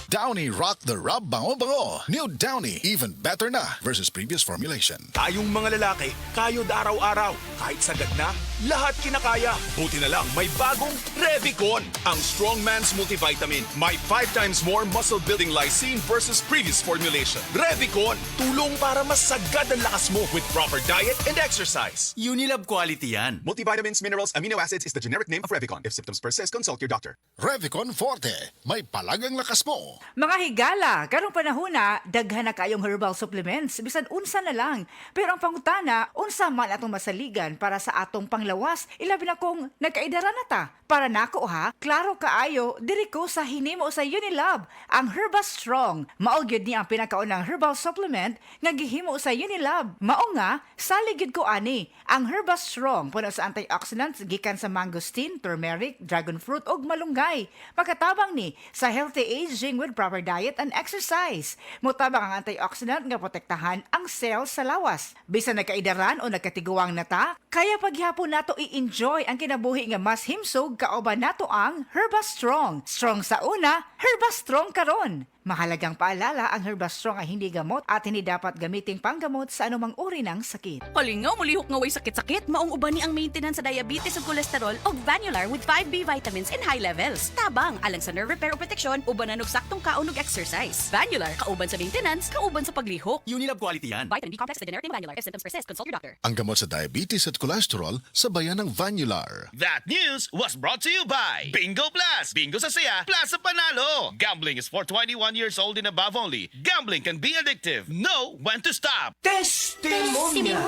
Downy Rock the Rub Bango-Bango. New Downy, even better na versus previous formulation. Tayong mga lalaki, kayod araw-araw. Kahit sagad na, lahat kinakaya. Buti na lang may bagong Revicon. Ang Strong Man's Multivitamin. May 5 times more muscle-building lysine versus previous formulation. Revicon, tulong para mas sagad ang lakas mo with proper diet and exercise. Unilab quality yan. Multivitamins, minerals, amino acids is the generic name of Revicon. If symptoms persist, consult your doctor. Revicon Forte, may palagang lakas mo. Mga higala, karong panahon na, daghan na kayong herbal supplements, bisan unsa na lang. Pero ang pangutana, unsa man atong masaligan para sa atong panglawas, ilabi na kung nagkaidara na ta. Para nako ha, klaro kaayo, diri ko sa hinimo sa Unilab, ang Herba Strong. Mao gyud ni ang pinakaunang herbal supplement nga gihimo sa Unilab. Mao nga, saligid ko ani, ang Herba Strong puno sa antioxidants gikan sa mangosteen, turmeric, dragon fruit ug malunggay. Pagkatabang ni sa healthy aging with proper diet and exercise. Mutabang ang antioxidant nga protektahan ang cells sa lawas. Bisan nagkaidaran o nagkatiguang nata, kaya paghihapon nato i-enjoy ang kinabuhi nga mas himsog kauban nato ang Herba Strong. Strong sa una, Herba Strong karon. Mahalagang paalala, ang Herba Strong ay hindi gamot at hindi dapat gamiting panggamot sa anumang uri ng sakit. Palingaw, mulihok nga way sakit-sakit, maong uban ni ang maintenance sa diabetes ug cholesterol og Vanular with 5B vitamins in high levels. Tabang, alang sa nerve repair o protection, uban na saktong kaon ug exercise. Vanular, kauban sa maintenance, kauban sa paglihok. Unilab quality yan. Vitamin B complex with the generic name Vanular. If symptoms persist, consult your doctor. Ang gamot sa diabetes at cholesterol, sabayan ng Vanular. That news was brought to you by Bingo Plus. Bingo sa saya, plus sa panalo. Gambling is for 21 years old and above only. Gambling can be addictive. Know when to stop. Testimonia.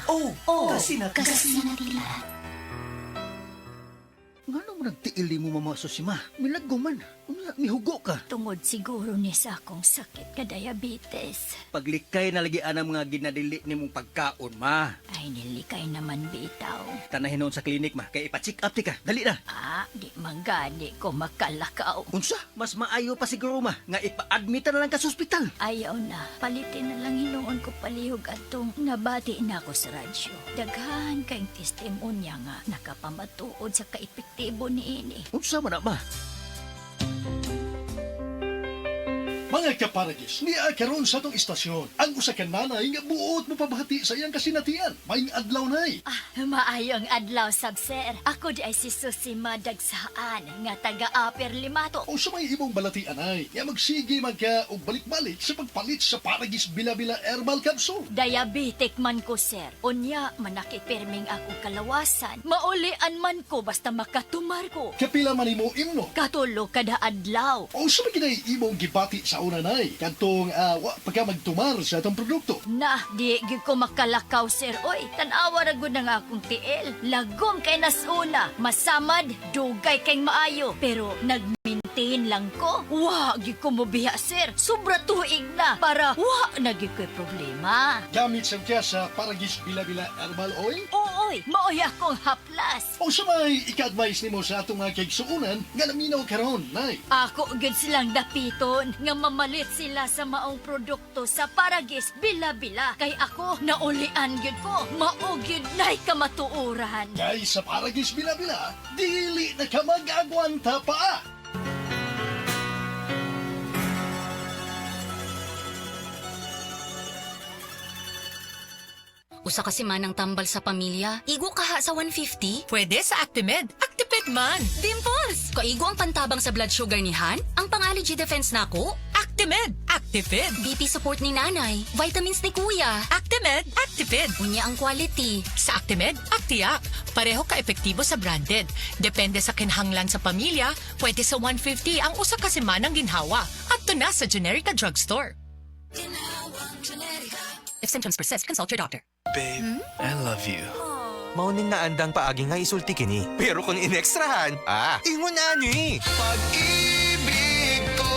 Oh, kasi na Nga mo nagtiili mo mamaso si ma? Milaggo man. Mihugo ka. Tungod siguro ni sa akong sakit ka diabetes. Paglikay na lagi ang mga ginadili ni mong pagkaon, ma. Ay, nilikay naman bitaw. Tanahin noon sa klinik, ma. Kaya ipa-check up ti ka. Dali na. Di manggani ko makalakaw. Unsa? Mas maayo pa siguro, ma. Nga ipa-admit na lang ka sa ospital. Ayaw na. Palitin na lang hinuon ko palihog atong nabati na ako sa radyo. Daghan kayong testimonya nga nakapamatuod sa kaepektibo ni ini. Unsa man na, ma? Mga kaparagis, niya karon sa itong istasyon. Ang usa ka nanay nga buot mo pabahati sa iyang kasinatian. Maing adlaw nay. Maayong adlaw, sab sir. Ako di ay si Susi Madagsaan nga taga-Upper Limato. O sa may imong balatian ay, nga magsige magka og balik-balik sa pagpalit sa Paragis Bila-Bila Herbal Capsule. Diabetic man ko, sir. Unya, manakit perming akong kalawasan. Maulian man ko basta makatumar ko. Kapila man imo imno. Katulo kada adlaw. O sa may kinay imong gibati sa una nay, kantong pagka magtumar sa itong produkto. Na, di gyud ko makalakaw, sir. Oy, tanawa ra gud nga akong tiil. Lagom kay nasuna. Masamad, dugay kay maayo. Pero nag-maintain lang ko. Wa gyud ko mobiya, sir. Sobra tuig na para wa na gyud ko'y problema. Gamit sa kaya sa Paragis Bila-Bila Herbal Oil. Ooy, maoy akong haplas. O sa may ika-advise nimo sa atong mga kaigsuunan nga naminaw karon nay. Ako gyud silang dapiton nga mamalit sila sa maong produkto sa Paragis Bila-Bila. Kay ako, naulian gyud ko. Mao gyud nay kamatuoran. Kay sa Paragis Bila-Bila, dili na ka mag-agwanta pa. Usa kasi man ang tambal sa pamilya. Igo kaha sa 150? Pwede sa Actimed. Actiped man. Dimples! Kaigo ang pantabang sa blood sugar ni Han? Ang pang-allergy defense nako? Actimed. Actived. BP support ni nanay. Vitamins ni kuya. Actimed. Actived. Unya ang quality. Sa Actimed, Actiac. Pareho ka-epektibo sa branded. Depende sa kinahanglan sa pamilya, pwede sa 150 ang usa ka semanang ginhawa. At to na sa Generica Drugstore. If symptoms persist, consult your doctor. Babe, I love you. Mauning na andang paagi nga isulti kini. Pero kung inekstrahan, ingon na ni. Pag-ibig ko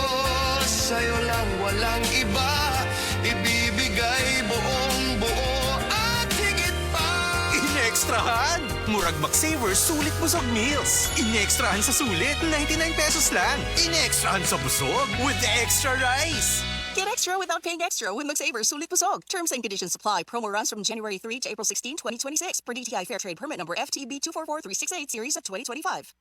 sa'yo lang walang iba. Ibibigay buong buo at higit pa. Inekstrahan! Murag Mac-Savers, sulit busog meals. Inekstrahan sa sulit, 99 pesos lang. Inekstrahan sa busog with the extra rice. Get extra without paying extra with McSavers Sulit Busog. Terms and conditions apply. Promo runs from January 3 to April 16, 2026. Per DTI Fair Trade Permit number FTB 244368 series of 2025.